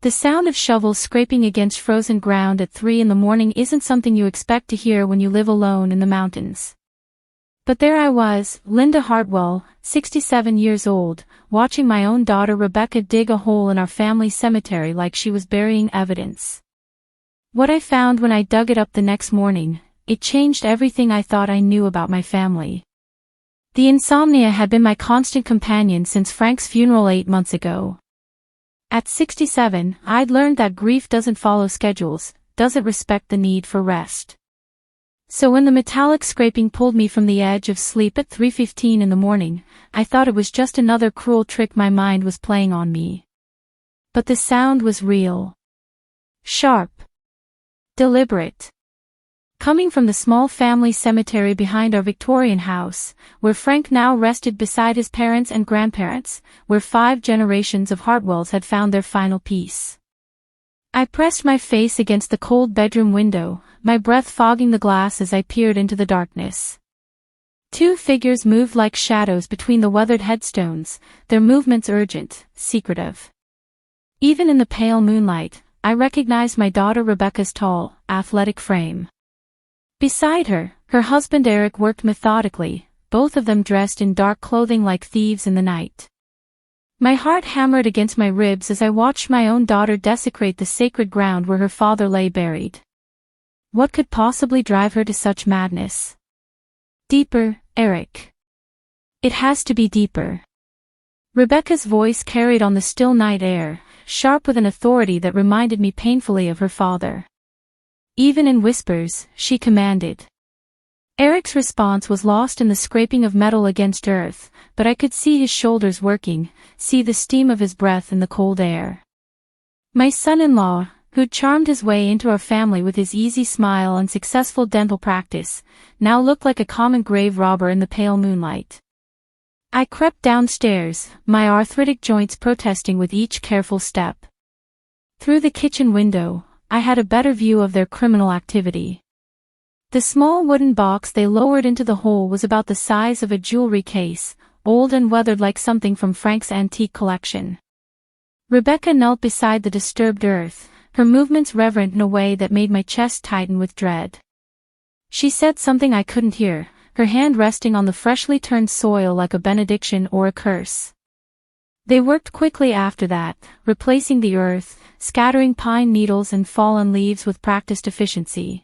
The sound of shovels scraping against frozen ground at 3 in the morning isn't something you expect to hear when you live alone in the mountains. But there I was, Linda Hartwell, 67 years old, watching my own daughter Rebecca dig a hole in our family cemetery like she was burying evidence. What I found when I dug it up the next morning, it changed everything I thought I knew about my family. The insomnia had been my constant companion since Frank's funeral 8 months ago. At 67, I'd learned that grief doesn't follow schedules, doesn't respect the need for rest. So when the metallic scraping pulled me from the edge of sleep at 3:15 in the morning, I thought it was just another cruel trick my mind was playing on me. But the sound was real. Sharp. Deliberate. Coming from the small family cemetery behind our Victorian house, where Frank now rested beside his parents and grandparents, where 5 generations of Hartwells had found their final peace. I pressed my face against the cold bedroom window, my breath fogging the glass as I peered into the darkness. 2 figures moved like shadows between the weathered headstones, their movements urgent, secretive. Even in the pale moonlight, I recognized my daughter Rebecca's tall, athletic frame. Beside her, her husband Eric worked methodically, both of them dressed in dark clothing like thieves in the night. My heart hammered against my ribs as I watched my own daughter desecrate the sacred ground where her father lay buried. What could possibly drive her to such madness? Deeper, Eric. It has to be deeper. Rebecca's voice carried on the still night air, sharp with an authority that reminded me painfully of her father. Even in whispers, she commanded. Eric's response was lost in the scraping of metal against earth, but I could see his shoulders working, see the steam of his breath in the cold air. My son-in-law, who'd charmed his way into our family with his easy smile and successful dental practice, now looked like a common grave robber in the pale moonlight. I crept downstairs, my arthritic joints protesting with each careful step. Through the kitchen window, I had a better view of their criminal activity. The small wooden box they lowered into the hole was about the size of a jewelry case, old and weathered like something from Frank's antique collection. Rebecca knelt beside the disturbed earth, her movements reverent in a way that made my chest tighten with dread. She said something I couldn't hear, her hand resting on the freshly turned soil like a benediction or a curse. They worked quickly after that, replacing the earth, scattering pine needles and fallen leaves with practiced efficiency.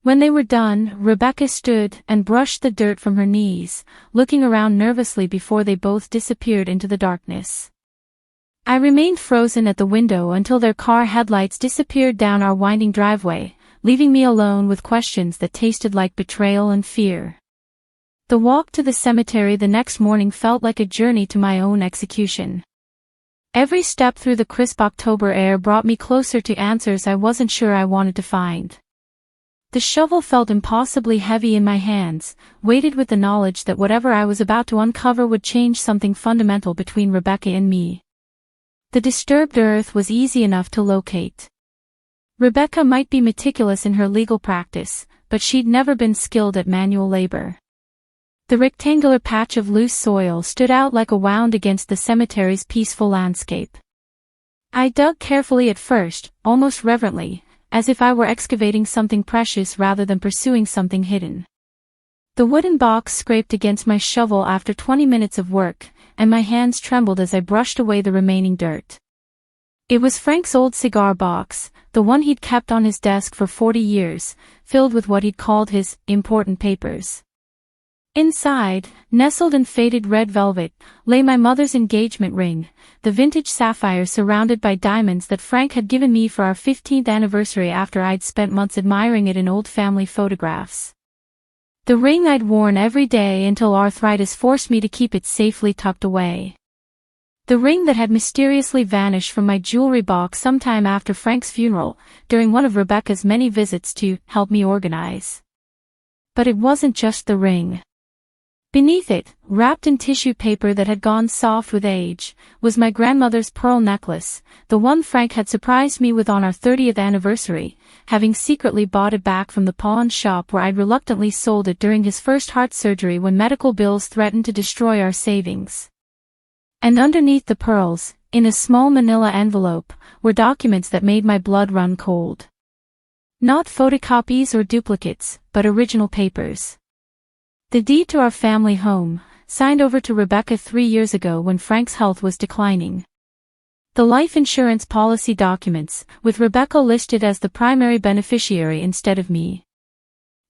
When they were done, Rebecca stood and brushed the dirt from her knees, looking around nervously before they both disappeared into the darkness. I remained frozen at the window until their car headlights disappeared down our winding driveway, leaving me alone with questions that tasted like betrayal and fear. The walk to the cemetery the next morning felt like a journey to my own execution. Every step through the crisp October air brought me closer to answers I wasn't sure I wanted to find. The shovel felt impossibly heavy in my hands, weighted with the knowledge that whatever I was about to uncover would change something fundamental between Rebecca and me. The disturbed earth was easy enough to locate. Rebecca might be meticulous in her legal practice, but she'd never been skilled at manual labor. The rectangular patch of loose soil stood out like a wound against the cemetery's peaceful landscape. I dug carefully at first, almost reverently, as if I were excavating something precious rather than pursuing something hidden. The wooden box scraped against my shovel after 20 minutes of work, and my hands trembled as I brushed away the remaining dirt. It was Frank's old cigar box, the one he'd kept on his desk for 40 years, filled with what he'd called his important papers. Inside, nestled in faded red velvet, lay my mother's engagement ring, the vintage sapphire surrounded by diamonds that Frank had given me for our 15th anniversary after I'd spent months admiring it in old family photographs. The ring I'd worn every day until arthritis forced me to keep it safely tucked away. The ring that had mysteriously vanished from my jewelry box sometime after Frank's funeral, during one of Rebecca's many visits to help me organize. But it wasn't just the ring. Beneath it, wrapped in tissue paper that had gone soft with age, was my grandmother's pearl necklace, the one Frank had surprised me with on our 30th anniversary, having secretly bought it back from the pawn shop where I'd reluctantly sold it during his first heart surgery when medical bills threatened to destroy our savings. And underneath the pearls, In a small manila envelope were documents that made my blood run cold. Not photocopies or duplicates, but original papers. The deed to our family home, signed over to Rebecca 3 years ago when Frank's health was declining. The life insurance policy documents, with Rebecca listed as the primary beneficiary instead of me.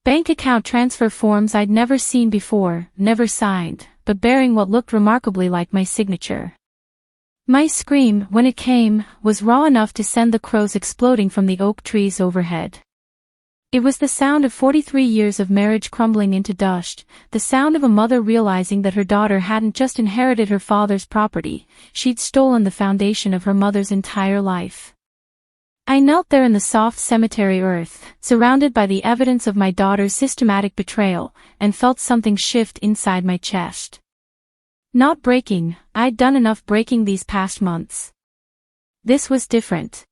Bank account transfer forms I'd never seen before, never signed, but bearing what looked remarkably like my signature. My scream, when it came, was raw enough to send the crows exploding from the oak trees overhead. It was the sound of 43 years of marriage crumbling into dust, the sound of a mother realizing that her daughter hadn't just inherited her father's property, she'd stolen the foundation of her mother's entire life. I knelt there in the soft cemetery earth, surrounded by the evidence of my daughter's systematic betrayal, and felt something shift inside my chest. Not breaking, I'd done enough breaking these past months. This was different.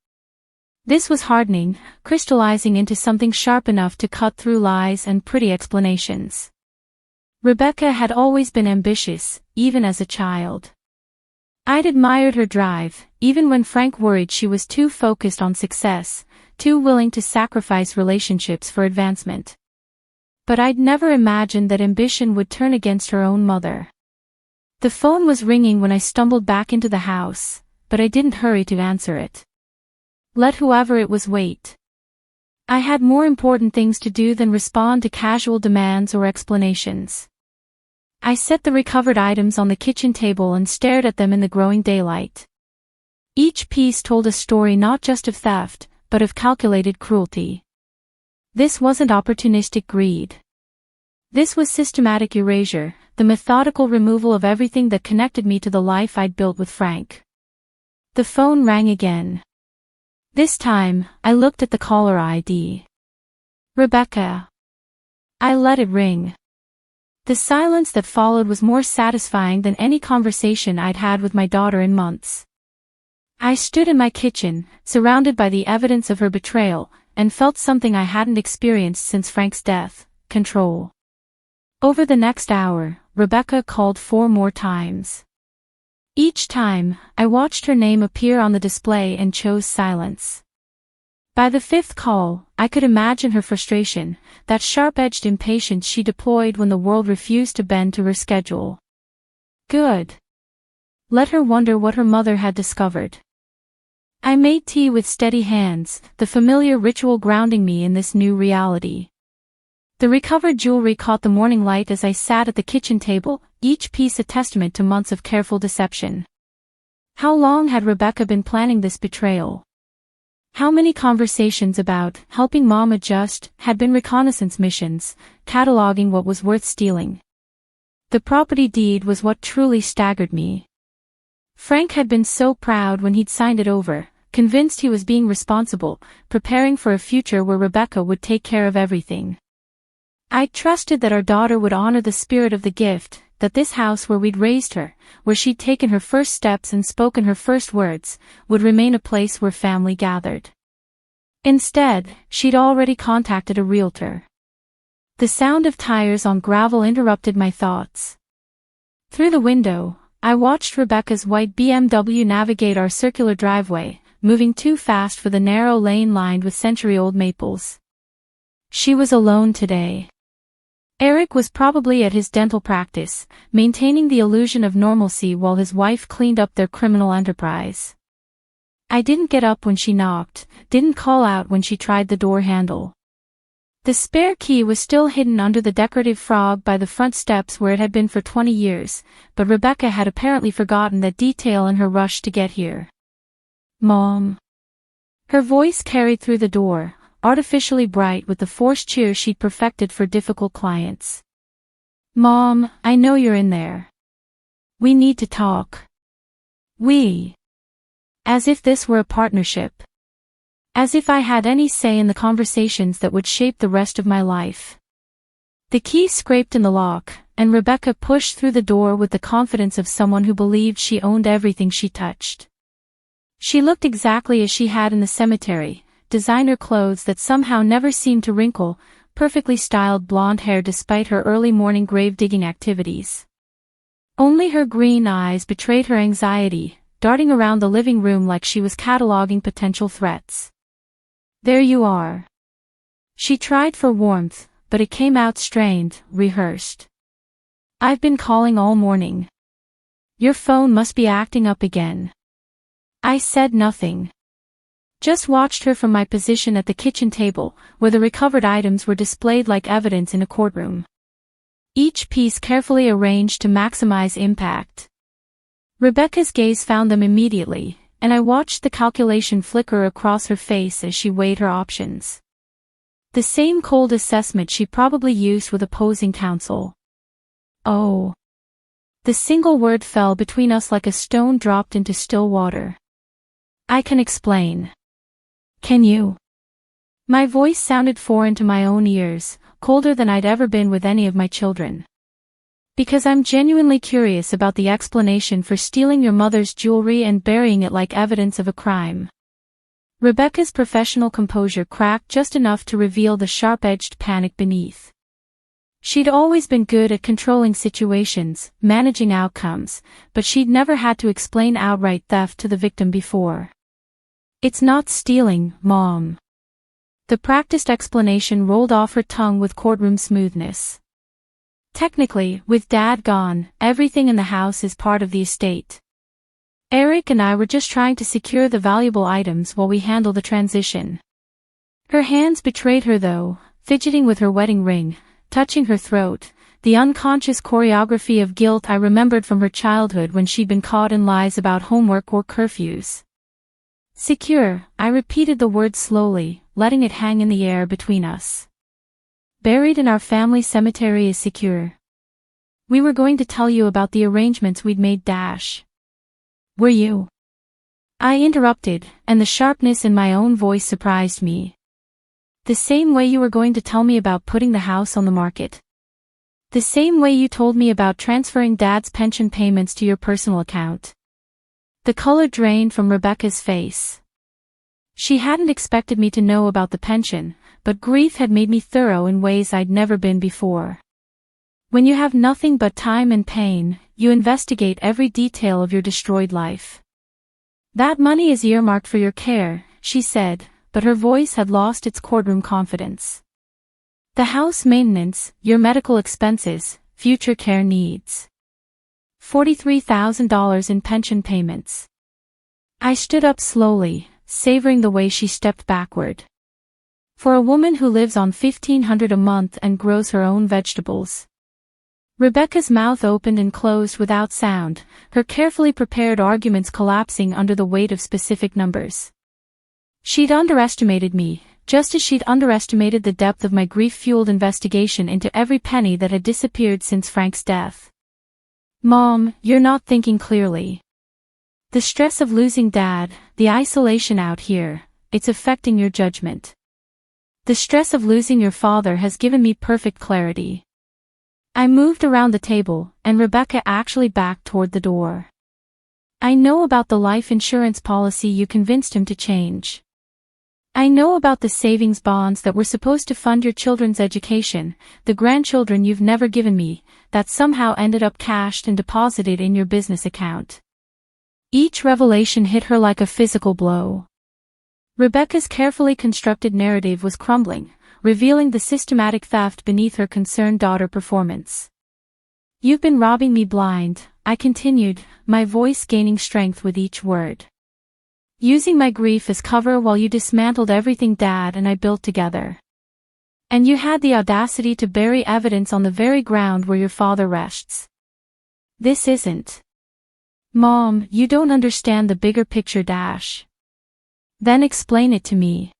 This was hardening, crystallizing into something sharp enough to cut through lies and pretty explanations. Rebecca had always been ambitious, even as a child. I'd admired her drive, even when Frank worried she was too focused on success, too willing to sacrifice relationships for advancement. But I'd never imagined that ambition would turn against her own mother. The phone was ringing when I stumbled back into the house, but I didn't hurry to answer it. Let whoever it was wait. I had more important things to do than respond to casual demands or explanations. I set the recovered items on the kitchen table and stared at them in the growing daylight. Each piece told a story not just of theft, but of calculated cruelty. This wasn't opportunistic greed. This was systematic erasure, the methodical removal of everything that connected me to the life I'd built with Frank. The phone rang again. This time, I looked at the caller ID. Rebecca. I let it ring. The silence that followed was more satisfying than any conversation I'd had with my daughter in months. I stood in my kitchen, surrounded by the evidence of her betrayal, and felt something I hadn't experienced since Frank's death: control. Over the next hour, Rebecca called 4 more times. Each time, I watched her name appear on the display and chose silence. By the 5th call, I could imagine her frustration, that sharp-edged impatience she deployed when the world refused to bend to her schedule. Good. Let her wonder what her mother had discovered. I made tea with steady hands, the familiar ritual grounding me in this new reality. The recovered jewelry caught the morning light as I sat at the kitchen table, each piece a testament to months of careful deception. How long had Rebecca been planning this betrayal? How many conversations about helping Mom adjust had been reconnaissance missions, cataloging what was worth stealing? The property deed was what truly staggered me. Frank had been so proud when he'd signed it over, convinced he was being responsible, preparing for a future where Rebecca would take care of everything. I trusted that our daughter would honor the spirit of the gift, that this house where we'd raised her, where she'd taken her first steps and spoken her first words, would remain a place where family gathered. Instead, she'd already contacted a realtor. The sound of tires on gravel interrupted my thoughts. Through the window, I watched Rebecca's white BMW navigate our circular driveway, moving too fast for the narrow lane lined with century-old maples. She was alone today. Eric was probably at his dental practice, maintaining the illusion of normalcy while his wife cleaned up their criminal enterprise. I didn't get up when she knocked, didn't call out when she tried the door handle. The spare key was still hidden under the decorative frog by the front steps where it had been for 20 years, but Rebecca had apparently forgotten that detail in her rush to get here. Mom. Her voice carried through the door, artificially bright with the forced cheer she'd perfected for difficult clients. Mom, I know you're in there. We need to talk. We. As if this were a partnership. As if I had any say in the conversations that would shape the rest of my life. The key scraped in the lock, and Rebecca pushed through the door with the confidence of someone who believed she owned everything she touched. She looked exactly as she had in the cemetery, designer clothes that somehow never seemed to wrinkle, perfectly styled blonde hair despite her early morning grave-digging activities. Only her green eyes betrayed her anxiety, darting around the living room like she was cataloging potential threats. "There you are." She tried for warmth, but it came out strained, rehearsed. "I've been calling all morning. Your phone must be acting up again." I said nothing. Just watched her from my position at the kitchen table, where the recovered items were displayed like evidence in a courtroom. Each piece carefully arranged to maximize impact. Rebecca's gaze found them immediately, and I watched the calculation flicker across her face as she weighed her options. The same cold assessment she probably used with opposing counsel. "Oh." The single word fell between us like a stone dropped into still water. "I can explain." "Can you?" My voice sounded foreign to my own ears, colder than I'd ever been with any of my children. "Because I'm genuinely curious about the explanation for stealing your mother's jewelry and burying it like evidence of a crime." Rebecca's professional composure cracked just enough to reveal the sharp-edged panic beneath. She'd always been good at controlling situations, managing outcomes, but she'd never had to explain outright theft to the victim before. "It's not stealing, Mom." The practiced explanation rolled off her tongue with courtroom smoothness. "Technically, with Dad gone, everything in the house is part of the estate. Eric and I were just trying to secure the valuable items while we handle the transition." Her hands betrayed her though, fidgeting with her wedding ring, touching her throat, the unconscious choreography of guilt I remembered from her childhood when she'd been caught in lies about homework or curfews. "Secure," I repeated the word slowly, letting it hang in the air between us. "Buried in our family cemetery is secure. We were going to tell you about the arrangements we'd made. Were you?" I interrupted, and the sharpness in my own voice surprised me. "The same way you were going to tell me about putting the house on the market. The same way you told me about transferring Dad's pension payments to your personal account." The color drained from Rebecca's face. She hadn't expected me to know about the pension, but grief had made me thorough in ways I'd never been before. When you have nothing but time and pain, you investigate every detail of your destroyed life. "That money is earmarked for your care," she said, but her voice had lost its courtroom confidence. "The house maintenance, your medical expenses, future care needs. $43,000 in pension payments." I stood up slowly, savoring the way she stepped backward. For a woman who lives on $1,500 a month and grows her own vegetables. Rebecca's mouth opened and closed without sound, her carefully prepared arguments collapsing under the weight of specific numbers. She'd underestimated me, just as she'd underestimated the depth of my grief-fueled investigation into every penny that had disappeared since Frank's death. "Mom, you're not thinking clearly. The stress of losing Dad, the isolation out here, it's affecting your judgment. The stress of losing your father has given me perfect clarity." I moved around the table, and Rebecca actually backed toward the door. "I know about the life insurance policy you convinced him to change. I know about the savings bonds that were supposed to fund your children's education, the grandchildren you've never given me, that somehow ended up cashed and deposited in your business account." Each revelation hit her like a physical blow. Rebecca's carefully constructed narrative was crumbling, revealing the systematic theft beneath her concerned daughter performance. "You've been robbing me blind," I continued, my voice gaining strength with each word. "Using my grief as cover while you dismantled everything Dad and I built together. And you had the audacity to bury evidence on the very ground where your father rests. This isn't. Mom, you don't understand the bigger picture. Then explain it to me."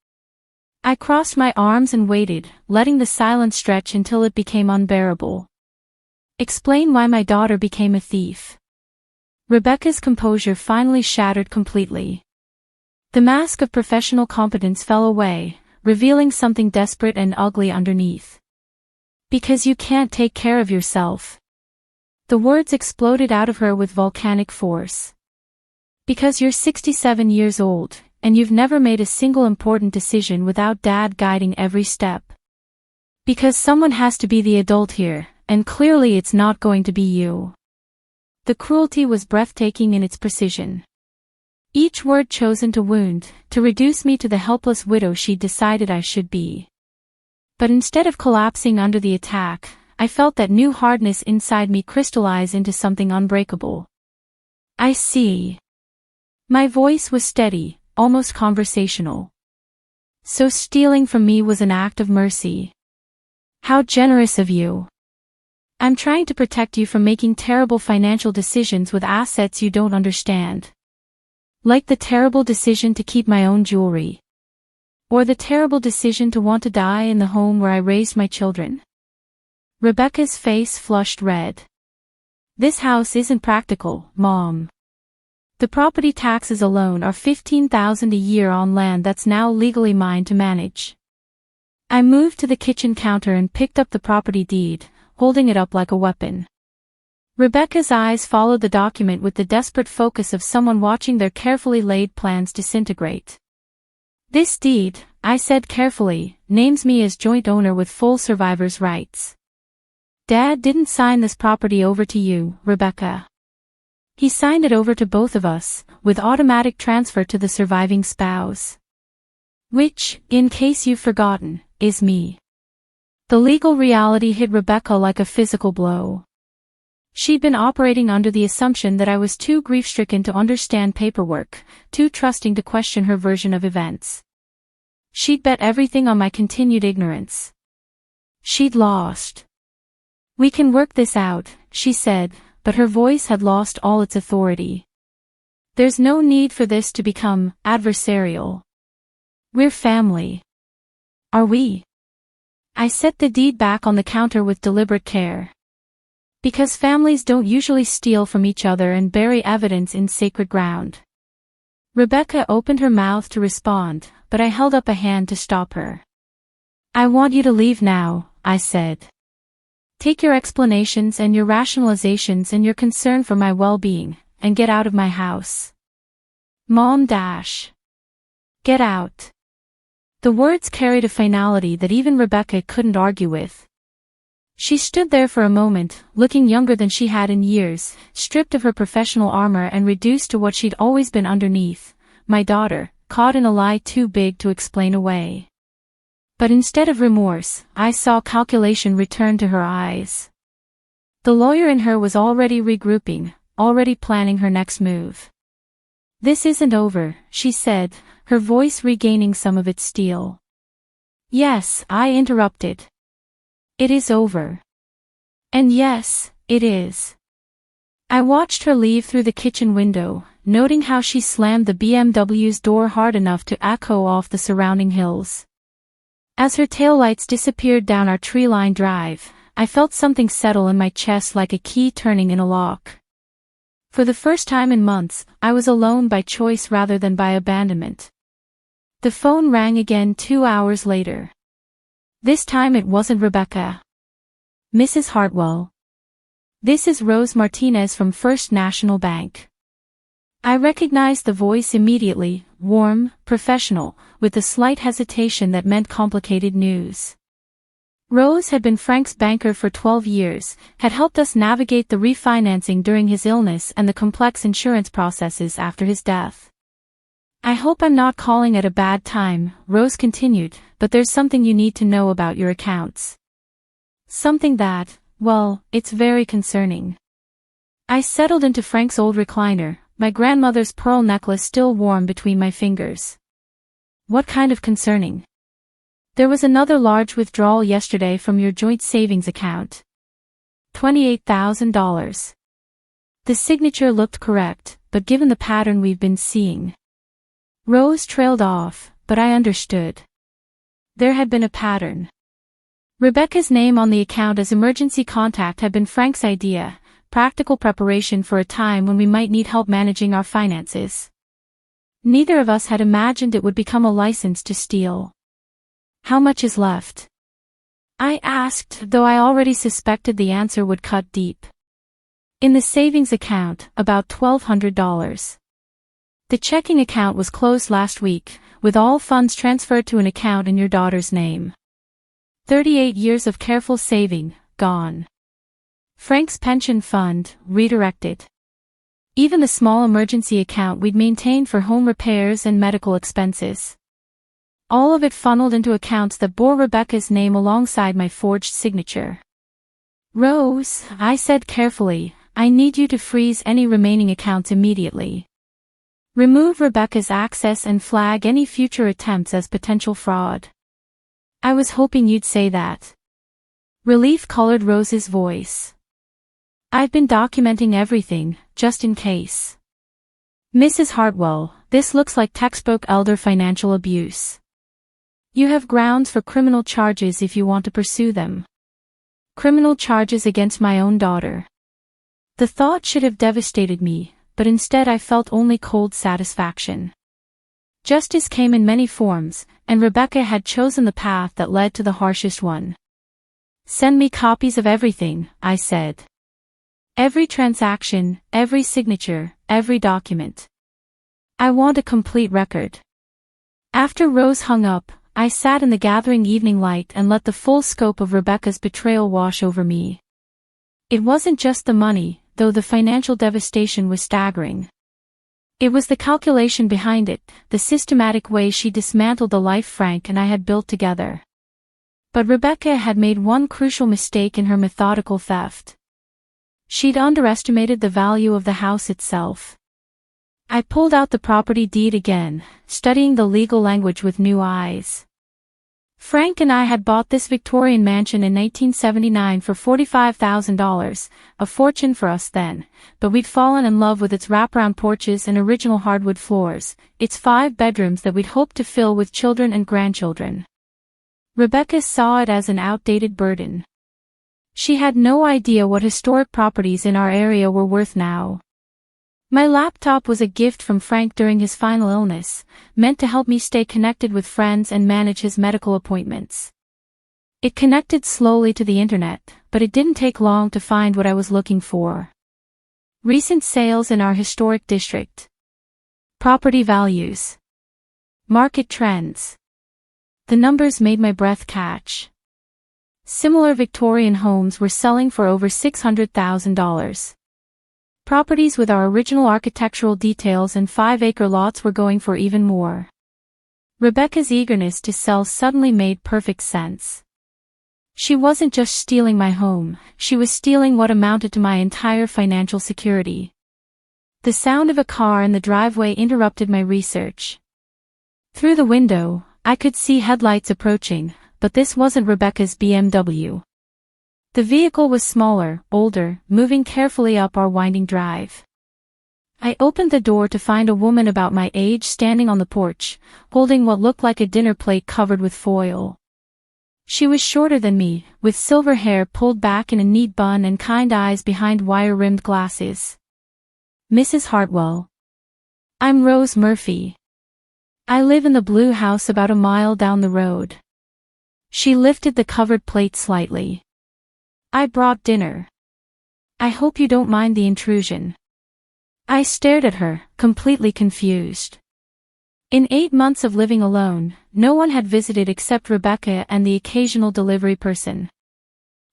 I crossed my arms and waited, letting the silence stretch until it became unbearable. "Explain why my daughter became a thief." Rebecca's composure finally shattered completely. The mask of professional competence fell away, revealing something desperate and ugly underneath. "Because you can't take care of yourself." The words exploded out of her with volcanic force. "Because you're 67 years old, and you've never made a single important decision without Dad guiding every step. Because someone has to be the adult here, and clearly it's not going to be you." The cruelty was breathtaking in its precision. Each word chosen to wound, to reduce me to the helpless widow she'd decided I should be. But instead of collapsing under the attack, I felt that new hardness inside me crystallize into something unbreakable. I see. My voice was steady, almost conversational. So stealing from me was an act of mercy. How generous of you. I'm trying to protect you from making terrible financial decisions with assets you don't understand. Like the terrible decision to keep my own jewelry. Or the terrible decision to want to die in the home where I raised my children. Rebecca's face flushed red. This house isn't practical, Mom. The property taxes alone are $15,000 a year on land that's now legally mine to manage. I moved to the kitchen counter and picked up the property deed, holding it up like a weapon. Rebecca's eyes followed the document with the desperate focus of someone watching their carefully laid plans disintegrate. This deed, I said carefully, names me as joint owner with full survivor's rights. Dad didn't sign this property over to you, Rebecca. He signed it over to both of us, with automatic transfer to the surviving spouse. Which, in case you've forgotten, is me. The legal reality hit Rebecca like a physical blow. She'd been operating under the assumption that I was too grief-stricken to understand paperwork, too trusting to question her version of events. She'd bet everything on my continued ignorance. She'd lost. We can work this out, she said, but her voice had lost all its authority. There's no need for this to become adversarial. We're family. Are we? I set the deed back on the counter with deliberate care. Because families don't usually steal from each other and bury evidence in sacred ground. Rebecca opened her mouth to respond, but I held up a hand to stop her. I want you to leave now, I said. Take your explanations and your rationalizations and your concern for my well-being, and get out of my house. Mom dash. Get out. The words carried a finality that even Rebecca couldn't argue with. She stood there for a moment, looking younger than she had in years, stripped of her professional armor and reduced to what she'd always been underneath, my daughter, caught in a lie too big to explain away. But instead of remorse, I saw calculation return to her eyes. The lawyer in her was already regrouping, already planning her next move. This isn't over, she said, her voice regaining some of its steel. Yes, I interrupted. It is over. And yes, it is. I watched her leave through the kitchen window, noting how she slammed the BMW's door hard enough to echo off the surrounding hills. As her taillights disappeared down our tree-lined drive, I felt something settle in my chest like a key turning in a lock. For the first time in months, I was alone by choice rather than by abandonment. The phone rang again 2 hours later. This time it wasn't Rebecca. Mrs. Hartwell. This is Rose Martinez from First National Bank. I recognized the voice immediately, warm, professional, with a slight hesitation that meant complicated news. Rose had been Frank's banker for 12 years, had helped us navigate the refinancing during his illness and the complex insurance processes after his death. I hope I'm not calling at a bad time, Rose continued, but there's something you need to know about your accounts. Something that, well, it's very concerning. I settled into Frank's old recliner, my grandmother's pearl necklace still warm between my fingers. What kind of concerning? There was another large withdrawal yesterday from your joint savings account. $28,000. The signature looked correct, but given the pattern we've been seeing. Rose trailed off, but I understood. There had been a pattern. Rebecca's name on the account as emergency contact had been Frank's idea, practical preparation for a time when we might need help managing our finances. Neither of us had imagined it would become a license to steal. How much is left? I asked, though I already suspected the answer would cut deep. In the savings account, about $1,200. The checking account was closed last week, with all funds transferred to an account in your daughter's name. 38 years of careful saving, gone. Frank's pension fund, redirected. Even the small emergency account we'd maintained for home repairs and medical expenses. All of it funneled into accounts that bore Rebecca's name alongside my forged signature. "Rose," I said carefully, "I need you to freeze any remaining accounts immediately. Remove Rebecca's access and flag any future attempts as potential fraud." "I was hoping you'd say that." Relief colored Rose's voice. "I've been documenting everything, just in case." "Mrs. Hartwell, this looks like textbook elder financial abuse. You have grounds for criminal charges if you want to pursue them." Criminal charges against my own daughter. The thought should have devastated me, but instead I felt only cold satisfaction. Justice came in many forms, and Rebecca had chosen the path that led to the harshest one. "Send me copies of everything," I said. "Every transaction, every signature, every document. I want a complete record." After Rose hung up, I sat in the gathering evening light and let the full scope of Rebecca's betrayal wash over me. It wasn't just the money, though the financial devastation was staggering. It was the calculation behind it, the systematic way she dismantled the life Frank and I had built together. But Rebecca had made one crucial mistake in her methodical theft. She'd underestimated the value of the house itself. I pulled out the property deed again, studying the legal language with new eyes. Frank and I had bought this Victorian mansion in 1979 for $45,000, a fortune for us then, but we'd fallen in love with its wraparound porches and original hardwood floors, its 5 bedrooms that we'd hoped to fill with children and grandchildren. Rebecca saw it as an outdated burden. She had no idea what historic properties in our area were worth now. My laptop was a gift from Frank during his final illness, meant to help me stay connected with friends and manage his medical appointments. It connected slowly to the internet, but it didn't take long to find what I was looking for. Recent sales in our historic district. Property values. Market trends. The numbers made my breath catch. Similar Victorian homes were selling for over $600,000. Properties with our original architectural details and 5-acre lots were going for even more. Rebecca's eagerness to sell suddenly made perfect sense. She wasn't just stealing my home, she was stealing what amounted to my entire financial security. The sound of a car in the driveway interrupted my research. Through the window, I could see headlights approaching, but this wasn't Rebecca's BMW. The vehicle was smaller, older, moving carefully up our winding drive. I opened the door to find a woman about my age standing on the porch, holding what looked like a dinner plate covered with foil. She was shorter than me, with silver hair pulled back in a neat bun and kind eyes behind wire-rimmed glasses. "Mrs. Hartwell. I'm Rose Murphy. I live in the blue house about a mile down the road." She lifted the covered plate slightly. "I brought dinner. I hope you don't mind the intrusion." I stared at her, completely confused. In 8 months of living alone, no one had visited except Rebecca and the occasional delivery person.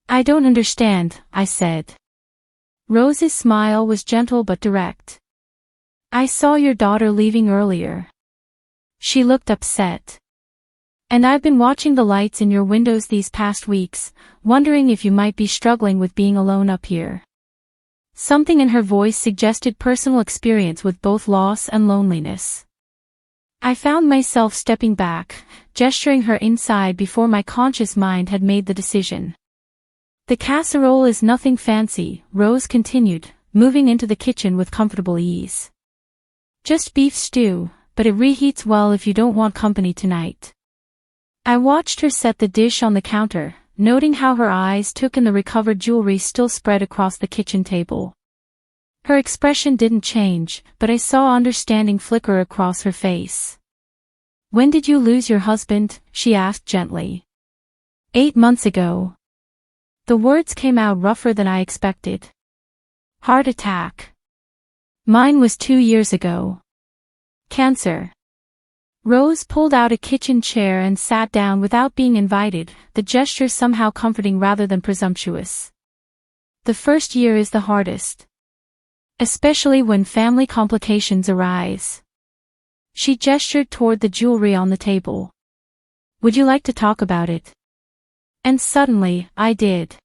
"I don't understand," I said. Rose's smile was gentle but direct. "I saw your daughter leaving earlier." She looked upset. "And I've been watching the lights in your windows these past weeks, wondering if you might be struggling with being alone up here." Something in her voice suggested personal experience with both loss and loneliness. I found myself stepping back, gesturing her inside before my conscious mind had made the decision. "The casserole is nothing fancy," Rose continued, moving into the kitchen with comfortable ease. "Just beef stew, but it reheats well if you don't want company tonight." I watched her set the dish on the counter, noting how her eyes took in the recovered jewelry still spread across the kitchen table. Her expression didn't change, but I saw understanding flicker across her face. "When did you lose your husband?" she asked gently. 8 months ago." The words came out rougher than I expected. "Heart attack." "Mine was 2 years ago." "Cancer." Rose pulled out a kitchen chair and sat down without being invited, the gesture somehow comforting rather than presumptuous. "The first year is the hardest." especially when family complications arise. She gestured toward the jewelry on the table. Would you like to talk about it? And suddenly, I did.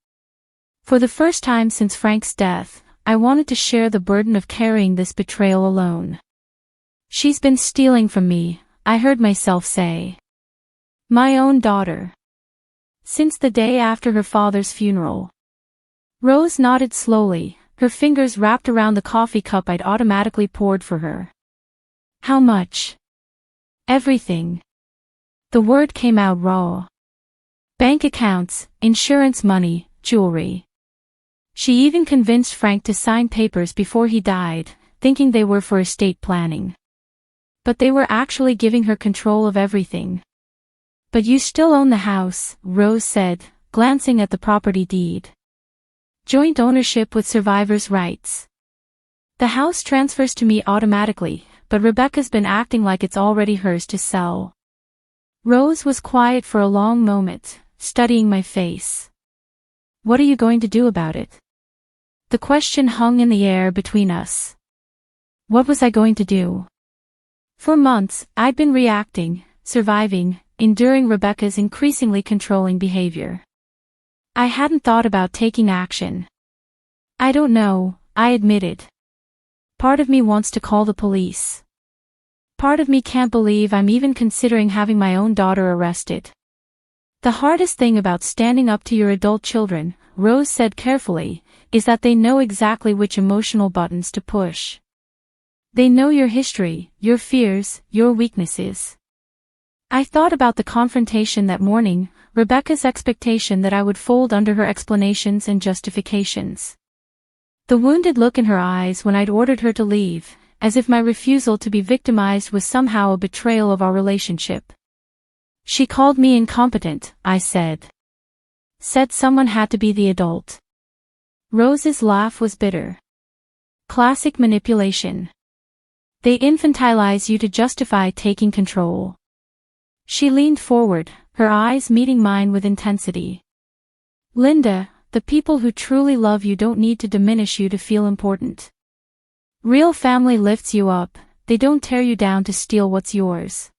For the first time since Frank's death, I wanted to share the burden of carrying this betrayal alone. She's been stealing from me, I heard myself say. My own daughter. Since the day after her father's funeral. Rose nodded slowly, her fingers wrapped around the coffee cup I'd automatically poured for her. How much? Everything. The word came out raw. Bank accounts, insurance money, jewelry. She even convinced Frank to sign papers before he died, thinking they were for estate planning. But they were actually giving her control of everything. But you still own the house, Rose said, glancing at the property deed. Joint ownership with survivors' rights. The house transfers to me automatically, but Rebecca's been acting like it's already hers to sell. Rose was quiet for a long moment, studying my face. What are you going to do about it? The question hung in the air between us. What was I going to do? For months, I'd been reacting, surviving, enduring Rebecca's increasingly controlling behavior. I hadn't thought about taking action. I don't know, I admitted. Part of me wants to call the police. Part of me can't believe I'm even considering having my own daughter arrested. The hardest thing about standing up to your adult children, Rose said carefully, is that they know exactly which emotional buttons to push. They know your history, your fears, your weaknesses. I thought about the confrontation that morning, Rebecca's expectation that I would fold under her explanations and justifications. The wounded look in her eyes when I'd ordered her to leave, as if my refusal to be victimized was somehow a betrayal of our relationship. She called me incompetent, I said. Said someone had to be the adult. Rose's laugh was bitter. Classic manipulation. They infantilize you to justify taking control. She leaned forward, her eyes meeting mine with intensity. Linda, the people who truly love you don't need to diminish you to feel important. Real family lifts you up, they don't tear you down to steal what's yours.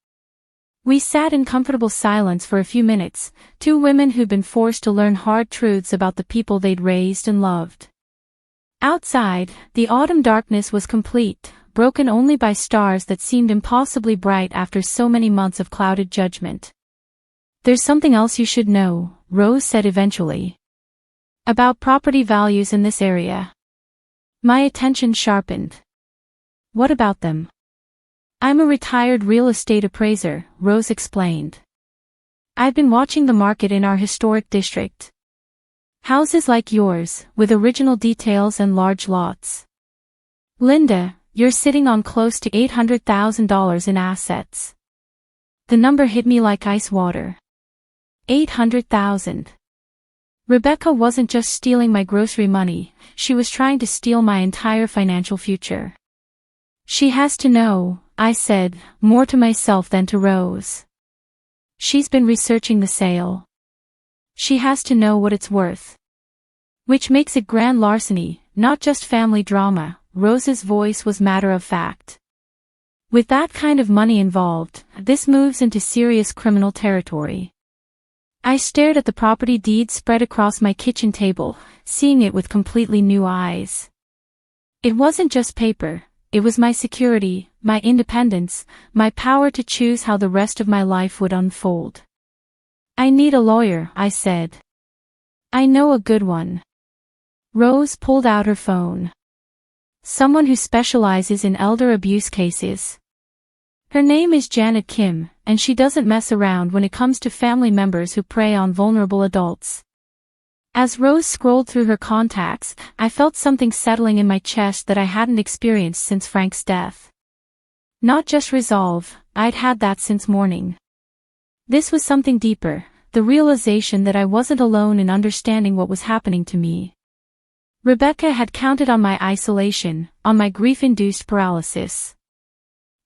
We sat in comfortable silence for a few minutes, two women who'd been forced to learn hard truths about the people they'd raised and loved. Outside, the autumn darkness was complete, broken only by stars that seemed impossibly bright after so many months of clouded judgment. There's something else you should know, Rose said eventually. About property values in this area. My attention sharpened. What about them? I'm a retired real estate appraiser, Rose explained. I've been watching the market in our historic district. Houses like yours, with original details and large lots. Linda, you're sitting on close to $800,000 in assets. The number hit me like ice water. 800,000. Rebecca wasn't just stealing my grocery money, she was trying to steal my entire financial future. She has to know, I said, more to myself than to Rose. She's been researching the sale. She has to know what it's worth. Which makes it grand larceny, not just family drama. Rose's voice was matter of fact. With that kind of money involved, this moves into serious criminal territory. I stared at the property deed spread across my kitchen table, seeing it with completely new eyes. It wasn't just paper, it was my security, my independence, my power to choose how the rest of my life would unfold. I need a lawyer, I said. I know a good one. Rose pulled out her phone. Someone who specializes in elder abuse cases. Her name is Janet Kim, and she doesn't mess around when it comes to family members who prey on vulnerable adults. As Rose scrolled through her contacts, I felt something settling in my chest that I hadn't experienced since Frank's death. Not just resolve, I'd had that since morning. This was something deeper, the realization that I wasn't alone in understanding what was happening to me. Rebecca had counted on my isolation, on my grief-induced paralysis.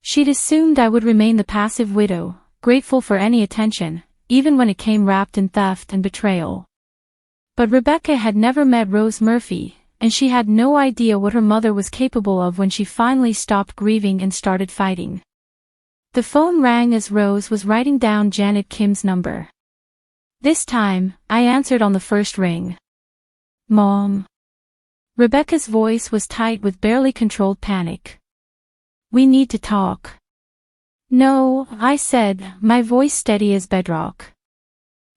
She'd assumed I would remain the passive widow, grateful for any attention, even when it came wrapped in theft and betrayal. But Rebecca had never met Rose Murphy, and she had no idea what her mother was capable of when she finally stopped grieving and started fighting. The phone rang as Rose was writing down Janet Kim's number. This time, I answered on the first ring. "Mom." Rebecca's voice was tight with barely controlled panic. "We need to talk." "No," I said, my voice steady as bedrock.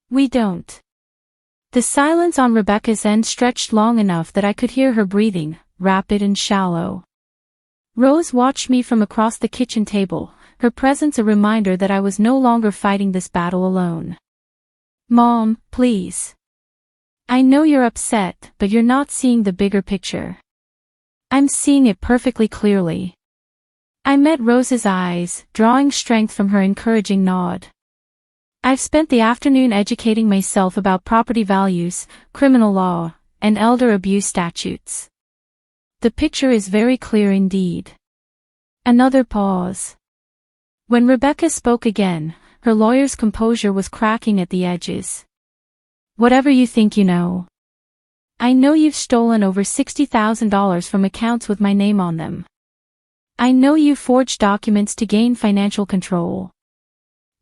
"We don't." The silence on Rebecca's end stretched long enough that I could hear her breathing, rapid and shallow. Rose watched me from across the kitchen table, her presence a reminder that I was no longer fighting this battle alone. "Mom, please. I know you're upset, but you're not seeing the bigger picture." "I'm seeing it perfectly clearly." I met Rose's eyes, drawing strength from her encouraging nod. "I've spent the afternoon educating myself about property values, criminal law, and elder abuse statutes. The picture is very clear indeed." Another pause. When Rebecca spoke again, her lawyer's composure was cracking at the edges. "Whatever you think you know. I know you've stolen over $60,000 from accounts with my name on them. I know you forged documents to gain financial control.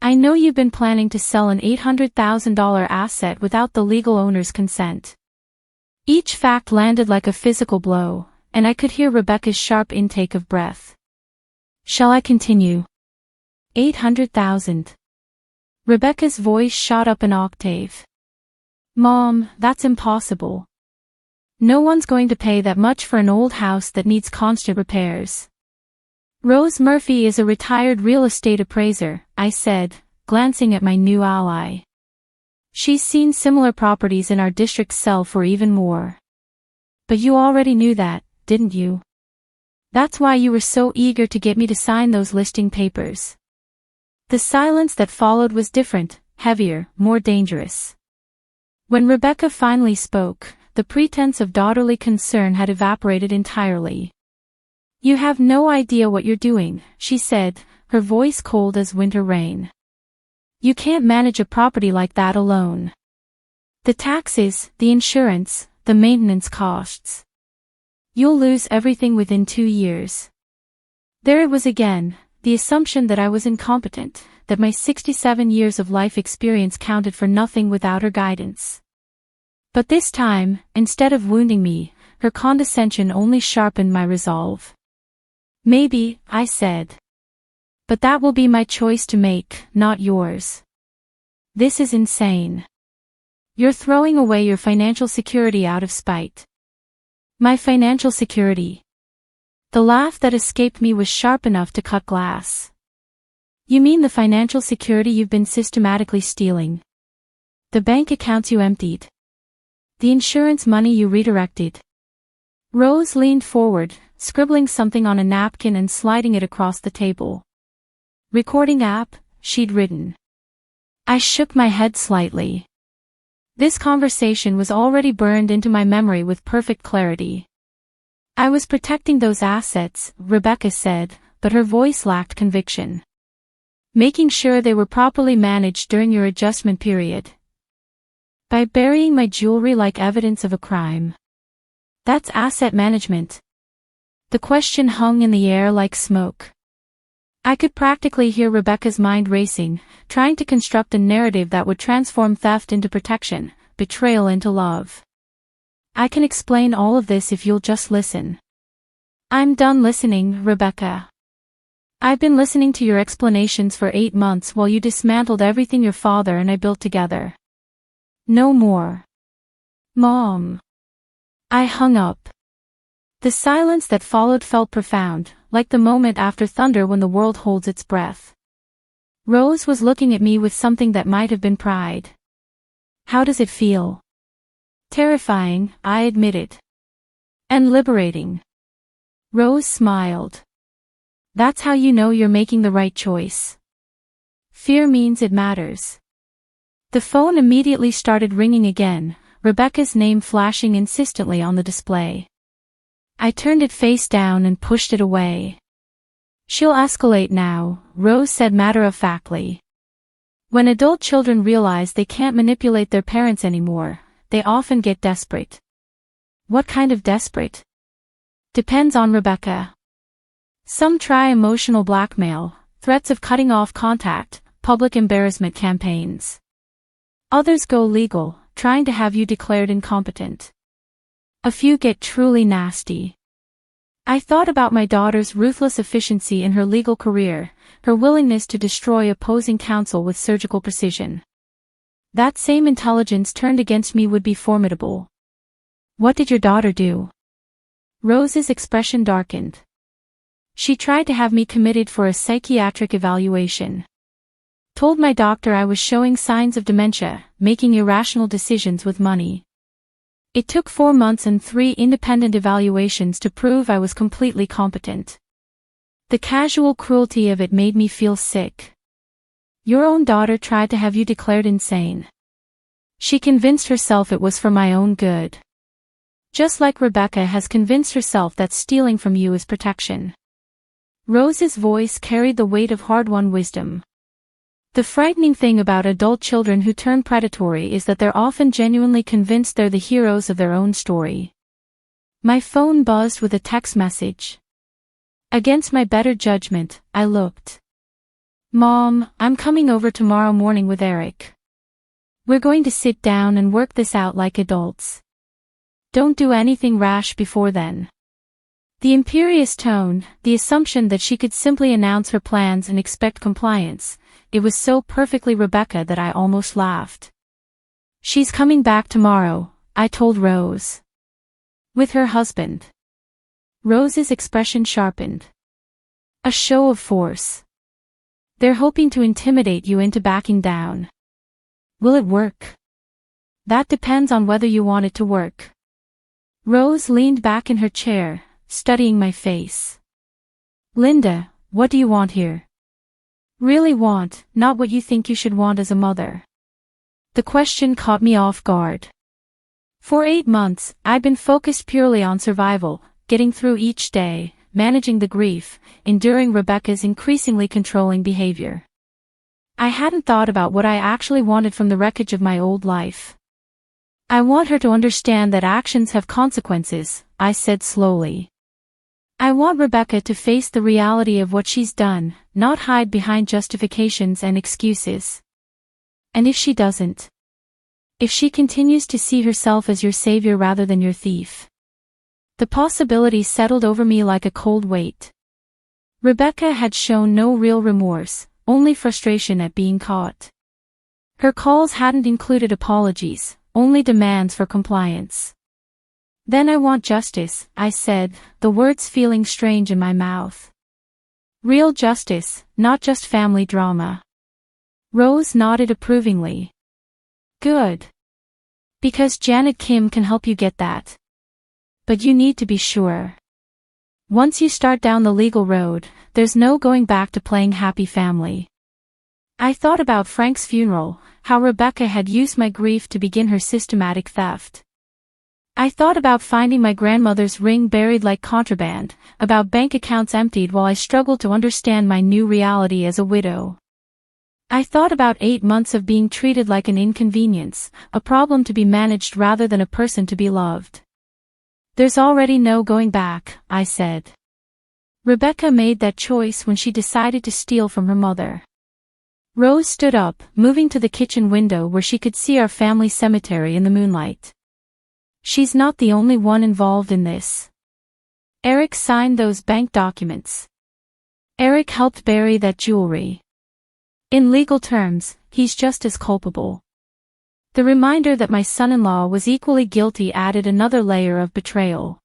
I know you've been planning to sell an $800,000 asset without the legal owner's consent." Each fact landed like a physical blow, and I could hear Rebecca's sharp intake of breath. "Shall I continue?" 800,000. Rebecca's voice shot up an octave. "Mom, that's impossible. No one's going to pay that much for an old house that needs constant repairs." "Rose Murphy is a retired real estate appraiser," I said, glancing at my new ally. "She's seen similar properties in our district sell for even more." "But you already knew that, didn't you? That's why you were so eager to get me to sign those listing papers." The silence that followed was different, heavier, more dangerous. When Rebecca finally spoke, the pretense of daughterly concern had evaporated entirely. "You have no idea what you're doing," she said, her voice cold as winter rain. "You can't manage a property like that alone. The taxes, the insurance, the maintenance costs. You'll lose everything within 2 years." There it was again, the assumption that I was incompetent, that my 67 years of life experience counted for nothing without her guidance. But this time, instead of wounding me, her condescension only sharpened my resolve. "Maybe," I said. "But that will be my choice to make, not yours. This is insane. You're throwing away your financial security out of spite." "My financial security?" The laugh that escaped me was sharp enough to cut glass. "You mean the financial security you've been systematically stealing? The bank accounts you emptied? The insurance money you redirected?" Rose leaned forward, scribbling something on a napkin and sliding it across the table. "Recording app," she'd written. I shook my head slightly. This conversation was already burned into my memory with perfect clarity. "I was protecting those assets," Rebecca said, but her voice lacked conviction. "Making sure they were properly managed during your adjustment period. By burying my jewelry like evidence of a crime. That's asset management." The question hung in the air like smoke. I could practically hear Rebecca's mind racing, trying to construct a narrative that would transform theft into protection, betrayal into love. "I can explain all of this if you'll just listen." "I'm done listening, Rebecca. I've been listening to your explanations for 8 months while you dismantled everything your father and I built together. No more." "Mom." I hung up. The silence that followed felt profound, like the moment after thunder when the world holds its breath. Rose was looking at me with something that might have been pride. "How does it feel?" "Terrifying," I admitted. "And liberating." Rose smiled. "That's how you know you're making the right choice. Fear means it matters." The phone immediately started ringing again, Rebecca's name flashing insistently on the display. I turned it face down and pushed it away. "She'll escalate now," Rose said matter-of-factly. "When adult children realize they can't manipulate their parents anymore, they often get desperate. What kind of desperate? Depends on Rebecca. Some try emotional blackmail, threats of cutting off contact, public embarrassment campaigns. Others go legal, trying to have you declared incompetent. A few get truly nasty. I thought about my daughter's ruthless efficiency in her legal career, her willingness to destroy opposing counsel with surgical precision. That same intelligence turned against me would be formidable. What did your daughter do? Rose's expression darkened. She tried to have me committed for a psychiatric evaluation. Told my doctor I was showing signs of dementia, making irrational decisions with money. It took 4 months and 3 independent evaluations to prove I was completely competent. The casual cruelty of it made me feel sick. Your own daughter tried to have you declared insane. She convinced herself it was for my own good. Just like Rebecca has convinced herself that stealing from you is protection. Rose's voice carried the weight of hard-won wisdom. The frightening thing about adult children who turn predatory is that they're often genuinely convinced they're the heroes of their own story. My phone buzzed with a text message. Against my better judgment, I looked. Mom, I'm coming over tomorrow morning with Eric. We're going to sit down and work this out like adults. Don't do anything rash before then. The imperious tone, the assumption that she could simply announce her plans and expect compliance, it was so perfectly Rebecca that I almost laughed. She's coming back tomorrow, I told Rose. With her husband. Rose's expression sharpened. A show of force. They're hoping to intimidate you into backing down. Will it work? That depends on whether you want it to work. Rose leaned back in her chair, studying my face. Linda, what do you want here? Really want, not what you think you should want as a mother. The question caught me off guard. For 8 months, I'd been focused purely on survival, getting through each day, managing the grief, enduring Rebecca's increasingly controlling behavior. I hadn't thought about what I actually wanted from the wreckage of my old life. I want her to understand that actions have consequences, I said slowly. I want Rebecca to face the reality of what she's done, not hide behind justifications and excuses. And if she doesn't? If she continues to see herself as your savior rather than your thief? The possibility settled over me like a cold weight. Rebecca had shown no real remorse, only frustration at being caught. Her calls hadn't included apologies, only demands for compliance. Then I want justice, I said, the words feeling strange in my mouth. Real justice, not just family drama. Rose nodded approvingly. Good. Because Janet Kim can help you get that. But you need to be sure. Once you start down the legal road, there's no going back to playing happy family. I thought about Frank's funeral, how Rebecca had used my grief to begin her systematic theft. I thought about finding my grandmother's ring buried like contraband, about bank accounts emptied while I struggled to understand my new reality as a widow. I thought about 8 months of being treated like an inconvenience, a problem to be managed rather than a person to be loved. There's already no going back, I said. Rebecca made that choice when she decided to steal from her mother. Rose stood up, moving to the kitchen window where she could see our family cemetery in the moonlight. She's not the only one involved in this. Eric signed those bank documents. Eric helped bury that jewelry. In legal terms, he's just as culpable. The reminder that my son-in-law was equally guilty added another layer of betrayal.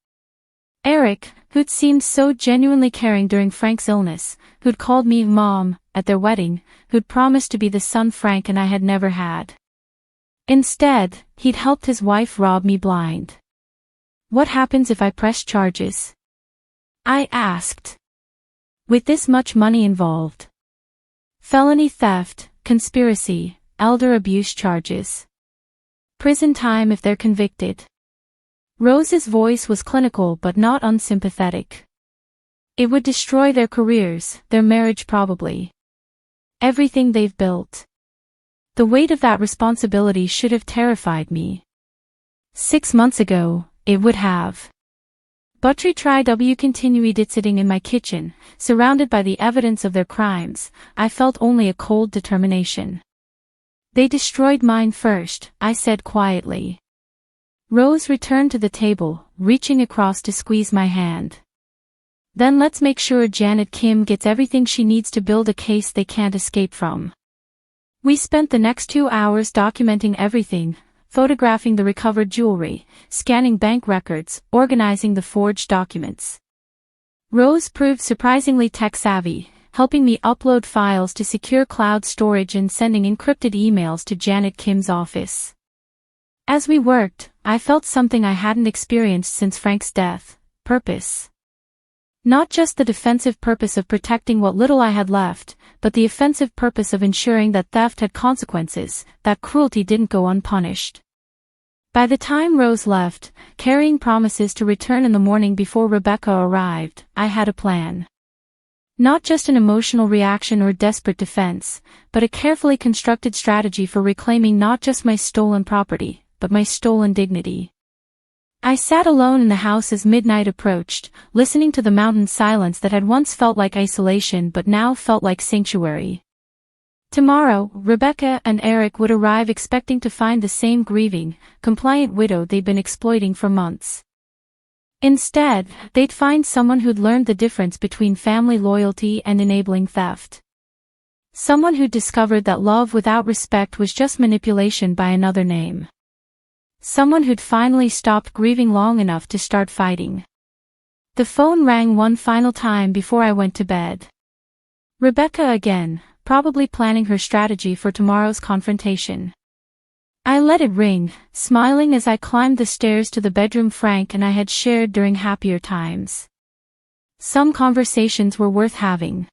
Eric, who'd seemed so genuinely caring during Frank's illness, who'd called me Mom at their wedding, who'd promised to be the son Frank and I had never had. Instead, he'd helped his wife rob me blind. What happens if I press charges? I asked. With this much money involved. Felony theft, conspiracy, elder abuse charges. Prison time if they're convicted. Rose's voice was clinical but not unsympathetic. It would destroy their careers, their marriage probably. Everything they've built. The weight of that responsibility should have terrified me. 6 months ago, It would have. Betrayal continued sitting in my kitchen, surrounded by the evidence of their crimes. I felt only a cold determination. They destroyed mine first, I said quietly. Rose returned to the table, reaching across to squeeze my hand. Then let's make sure Janet Kim gets everything she needs to build a case they can't escape from. We spent the next 2 hours documenting everything, photographing the recovered jewelry, scanning bank records, organizing the forged documents. Rose proved surprisingly tech-savvy, helping me upload files to secure cloud storage and sending encrypted emails to Janet Kim's office. As we worked, I felt something I hadn't experienced since Frank's death: purpose. Not just the defensive purpose of protecting what little I had left, but the offensive purpose of ensuring that theft had consequences, that cruelty didn't go unpunished. By the time Rose left, carrying promises to return in the morning before Rebecca arrived, I had a plan. Not just an emotional reaction or desperate defense, but a carefully constructed strategy for reclaiming not just my stolen property, but my stolen dignity. I sat alone in the house as midnight approached, listening to the mountain silence that had once felt like isolation but now felt like sanctuary. Tomorrow, Rebecca and Eric would arrive expecting to find the same grieving, compliant widow they'd been exploiting for months. Instead, they'd find someone who'd learned the difference between family loyalty and enabling theft. Someone who'd discovered that love without respect was just manipulation by another name. Someone who'd finally stopped grieving long enough to start fighting. The phone rang one final time before I went to bed. Rebecca again, probably planning her strategy for tomorrow's confrontation. I let it ring, smiling as I climbed the stairs to the bedroom Frank and I had shared during happier times. Some conversations were worth having.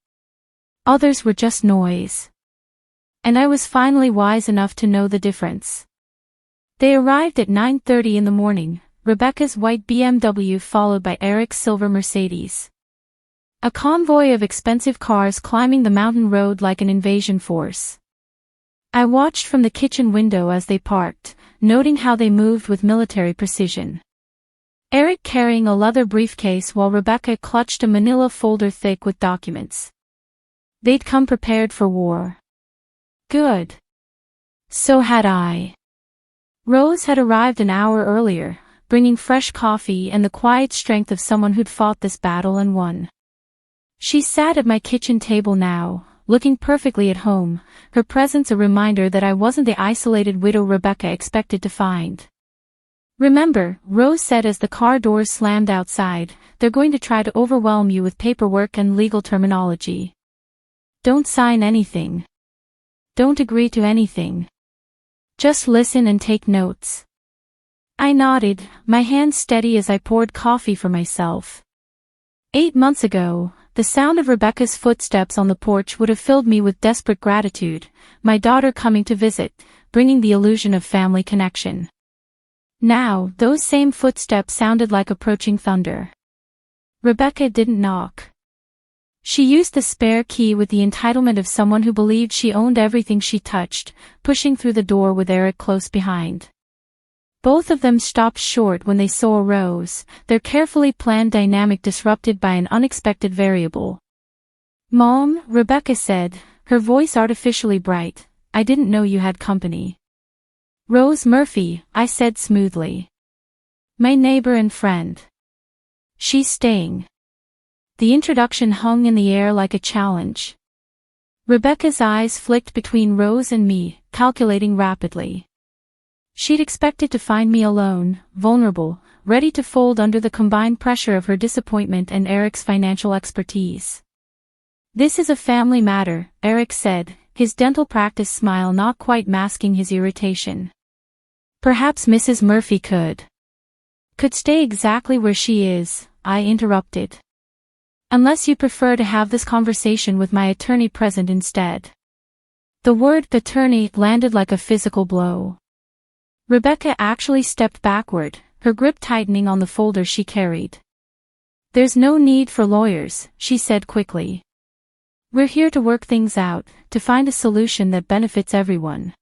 Others were just noise. And I was finally wise enough to know the difference. They arrived at 9:30 in the morning, Rebecca's white BMW followed by Eric's silver Mercedes. A convoy of expensive cars climbing the mountain road like an invasion force. I watched from the kitchen window as they parked, noting how they moved with military precision. Eric carrying a leather briefcase while Rebecca clutched a manila folder thick with documents. They'd come prepared for war. Good. So had I. Rose had arrived an hour earlier, bringing fresh coffee and the quiet strength of someone who'd fought this battle and won. She sat at my kitchen table now, looking perfectly at home, her presence a reminder that I wasn't the isolated widow Rebecca expected to find. Remember, Rose said as the car doors slammed outside, they're going to try to overwhelm you with paperwork and legal terminology. Don't sign anything. Don't agree to anything. Just listen and take notes. I nodded, my hand steady as I poured coffee for myself. 8 months ago, the sound of Rebecca's footsteps on the porch would have filled me with desperate gratitude, my daughter coming to visit, bringing the illusion of family connection. Now, those same footsteps sounded like approaching thunder. Rebecca didn't knock. She used the spare key with the entitlement of someone who believed she owned everything she touched, pushing through the door with Eric close behind. Both of them stopped short when they saw Rose, their carefully planned dynamic disrupted by an unexpected variable. "Mom," Rebecca said, her voice artificially bright, "I didn't know you had company." "Rose Murphy," I said smoothly. "My neighbor and friend. She's staying." The introduction hung in the air like a challenge. Rebecca's eyes flicked between Rose and me, calculating rapidly. She'd expected to find me alone, vulnerable, ready to fold under the combined pressure of her disappointment and Eric's financial expertise. "This is a family matter," Eric said, his dental practice smile not quite masking his irritation. "Perhaps Mrs. Murphy could stay exactly where she is," I interrupted. "Unless you prefer to have this conversation with my attorney present instead." The word attorney landed like a physical blow. Rebecca actually stepped backward, her grip tightening on the folder she carried. "There's no need for lawyers," she said quickly. "We're here to work things out, to find a solution that benefits everyone."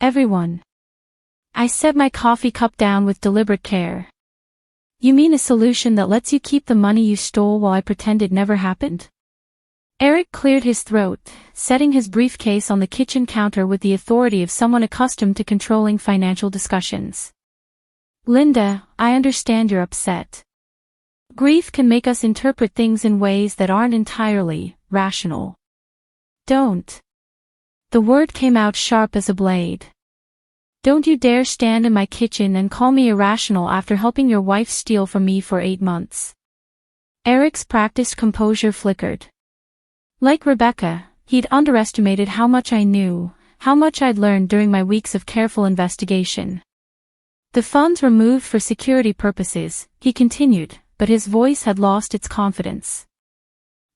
Everyone. I set my coffee cup down with deliberate care. You mean a solution that lets you keep the money you stole while I pretend it never happened? Eric cleared his throat, setting his briefcase on the kitchen counter with the authority of someone accustomed to controlling financial discussions. Linda, I understand you're upset. Grief can make us interpret things in ways that aren't entirely rational. Don't. The word came out sharp as a blade. Don't you dare stand in my kitchen and call me irrational after helping your wife steal from me for 8 months. Eric's practiced composure flickered. Like Rebecca, he'd underestimated how much I knew, how much I'd learned during my weeks of careful investigation. The funds were moved for security purposes, he continued, but his voice had lost its confidence.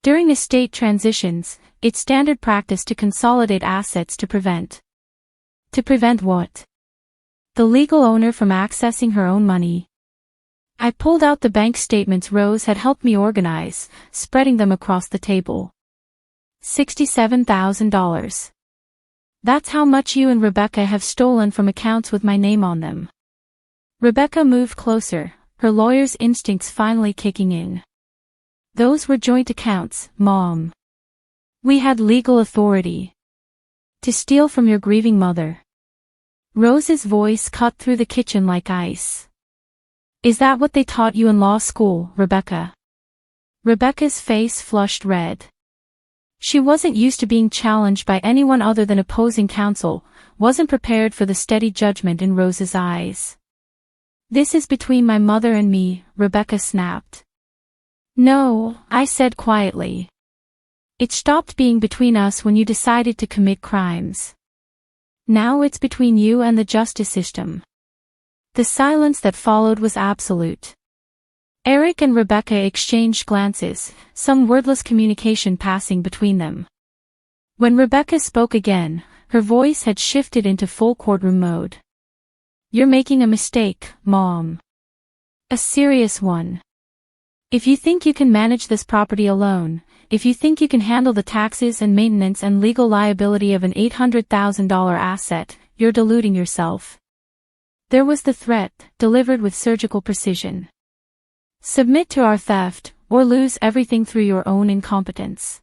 During estate transitions, it's standard practice to consolidate assets to prevent. To prevent what? The legal owner from accessing her own money. I pulled out the bank statements Rose had helped me organize, spreading them across the table. $67,000. That's how much you and Rebecca have stolen from accounts with my name on them. Rebecca moved closer, her lawyer's instincts finally kicking in. Those were joint accounts, Mom. We had legal authority to steal from your grieving mother. Rose's voice cut through the kitchen like ice. Is that what they taught you in law school, Rebecca? Rebecca's face flushed red. She wasn't used to being challenged by anyone other than opposing counsel, wasn't prepared for the steady judgment in Rose's eyes. This is between my mother and me, Rebecca snapped. No, I said quietly. It stopped being between us when you decided to commit crimes. Now it's between you and the justice system. The silence that followed was absolute. Eric and Rebecca exchanged glances, some wordless communication passing between them. When Rebecca spoke again, her voice had shifted into full courtroom mode. You're making a mistake, Mom. A serious one. If you think you can manage this property alone, if you think you can handle the taxes and maintenance and legal liability of an $800,000 asset, you're deluding yourself. There was the threat, delivered with surgical precision. Submit to our theft, or lose everything through your own incompetence.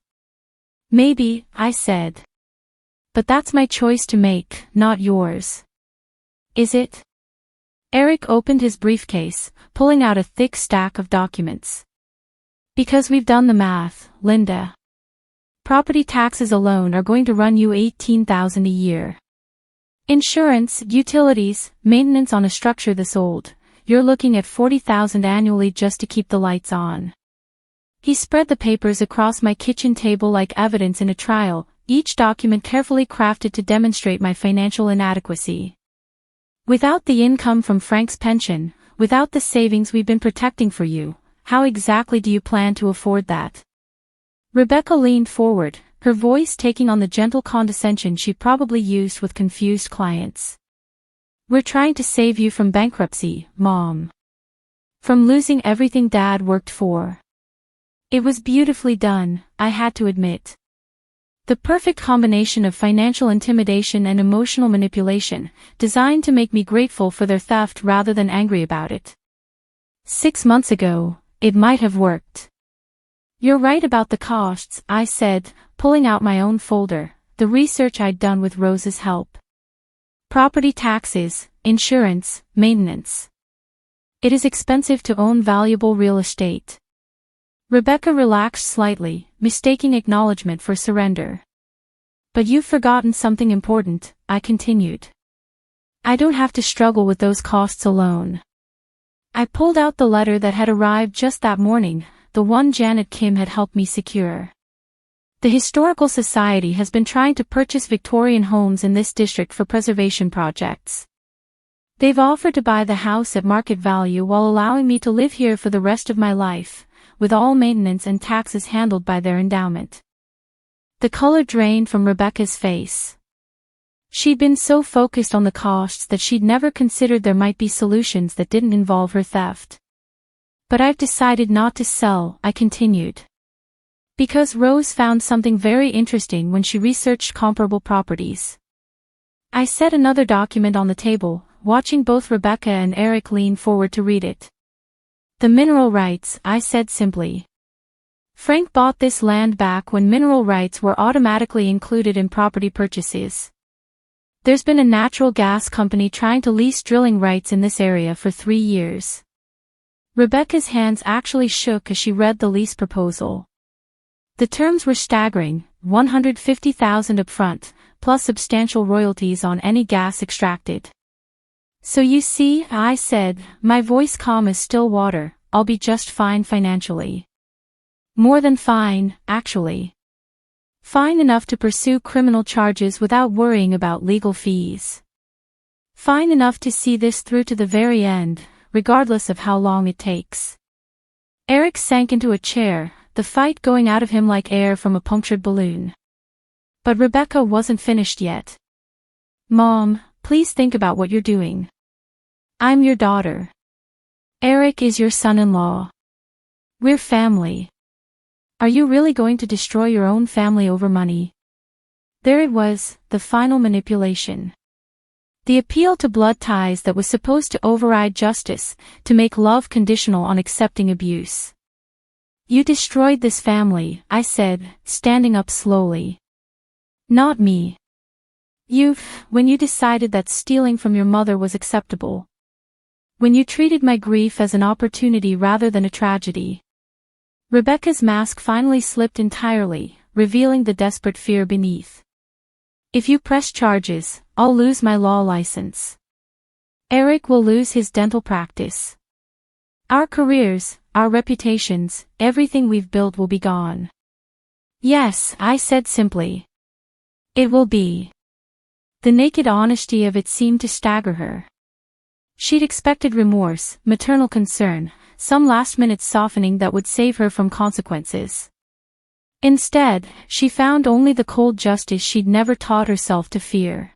Maybe, I said. But that's my choice to make, not yours. Is it? Eric opened his briefcase, pulling out a thick stack of documents. Because we've done the math, Linda. Property taxes alone are going to run you $18,000 a year. Insurance, utilities, maintenance on a structure this old. You're looking at $40,000 annually just to keep the lights on. He spread the papers across my kitchen table like evidence in a trial, each document carefully crafted to demonstrate my financial inadequacy. Without the income from Frank's pension, without the savings we've been protecting for you, how exactly do you plan to afford that? Rebecca leaned forward, her voice taking on the gentle condescension she probably used with confused clients. We're trying to save you from bankruptcy, Mom. From losing everything Dad worked for. It was beautifully done, I had to admit. The perfect combination of financial intimidation and emotional manipulation, designed to make me grateful for their theft rather than angry about it. 6 months ago, it might have worked. You're right about the costs, I said, pulling out my own folder, the research I'd done with Rose's help. Property taxes, insurance, maintenance. It is expensive to own valuable real estate. Rebecca relaxed slightly, mistaking acknowledgement for surrender. But you've forgotten something important, I continued. I don't have to struggle with those costs alone. I pulled out the letter that had arrived just that morning, the one Janet Kim had helped me secure. The Historical Society has been trying to purchase Victorian homes in this district for preservation projects. They've offered to buy the house at market value while allowing me to live here for the rest of my life, with all maintenance and taxes handled by their endowment. The color drained from Rebecca's face. She'd been so focused on the costs that she'd never considered there might be solutions that didn't involve her theft. But I've decided not to sell, I continued. Because Rose found something very interesting when she researched comparable properties. I set another document on the table, watching both Rebecca and Eric lean forward to read it. The mineral rights, I said simply. Frank bought this land back when mineral rights were automatically included in property purchases. There's been a natural gas company trying to lease drilling rights in this area for 3 years. Rebecca's hands actually shook as she read the lease proposal. The terms were staggering, $150,000 upfront, plus substantial royalties on any gas extracted. So you see, I said, my voice calm as still water, I'll be just fine financially. More than fine, actually. Fine enough to pursue criminal charges without worrying about legal fees. Fine enough to see this through to the very end, regardless of how long it takes. Eric sank into a chair, the fight going out of him like air from a punctured balloon. But Rebecca wasn't finished yet. Mom, please think about what you're doing. I'm your daughter. Eric is your son-in-law. We're family. Are you really going to destroy your own family over money? There it was, the final manipulation. The appeal to blood ties that was supposed to override justice, to make love conditional on accepting abuse. You destroyed this family, I said, standing up slowly. Not me. When you decided that stealing from your mother was acceptable. When you treated my grief as an opportunity rather than a tragedy. Rebecca's mask finally slipped entirely, revealing the desperate fear beneath. If you press charges, I'll lose my law license. Eric will lose his dental practice. Our careers, our reputations, everything we've built will be gone. Yes, I said simply. It will be. The naked honesty of it seemed to stagger her. She'd expected remorse, maternal concern, some last-minute softening that would save her from consequences. Instead, she found only the cold justice she'd never taught herself to fear.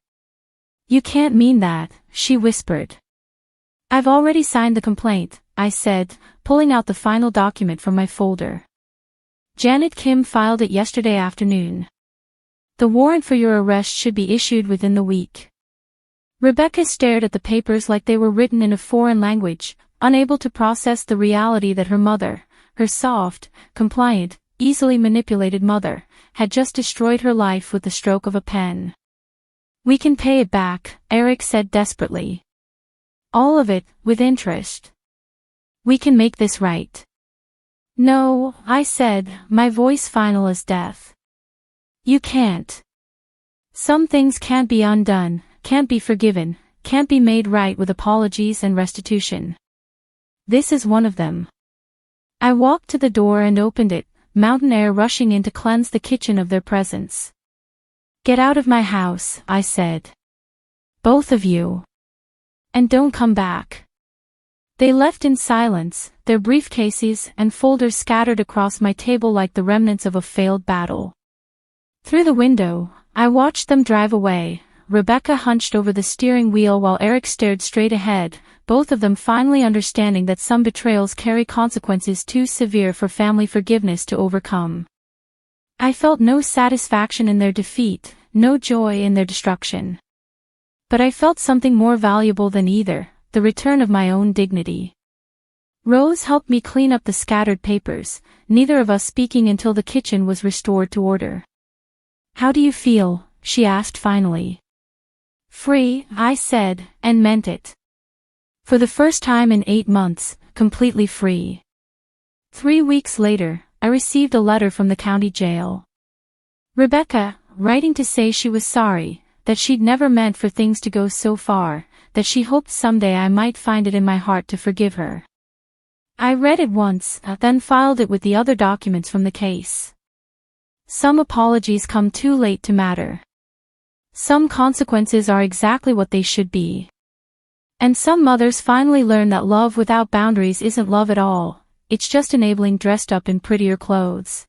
You can't mean that, she whispered. I've already signed the complaint, I said, pulling out the final document from my folder. Janet Kim filed it yesterday afternoon. The warrant for your arrest should be issued within the week. Rebecca stared at the papers like they were written in a foreign language, unable to process the reality that her mother, her soft, compliant, easily manipulated mother, had just destroyed her life with the stroke of a pen. We can pay it back, Eric said desperately. All of it, with interest. We can make this right. No, I said, my voice final as death. You can't. Some things can't be undone, can't be forgiven, can't be made right with apologies and restitution. This is one of them. I walked to the door and opened it, mountain air rushing in to cleanse the kitchen of their presence. Get out of my house, I said. Both of you. And don't come back. They left in silence, their briefcases and folders scattered across my table like the remnants of a failed battle. Through the window, I watched them drive away, Rebecca hunched over the steering wheel while Eric stared straight ahead, both of them finally understanding that some betrayals carry consequences too severe for family forgiveness to overcome. I felt no satisfaction in their defeat, no joy in their destruction. But I felt something more valuable than either, the return of my own dignity. Rose helped me clean up the scattered papers, neither of us speaking until the kitchen was restored to order. How do you feel? She asked finally. Free, I said, and meant it. For the first time in 8 months, completely free. 3 weeks later, I received a letter from the county jail. Rebecca, writing to say she was sorry, that she'd never meant for things to go so far, that she hoped someday I might find it in my heart to forgive her. I read it once, then filed it with the other documents from the case. Some apologies come too late to matter. Some consequences are exactly what they should be. And some mothers finally learn that love without boundaries isn't love at all, it's just enabling dressed up in prettier clothes.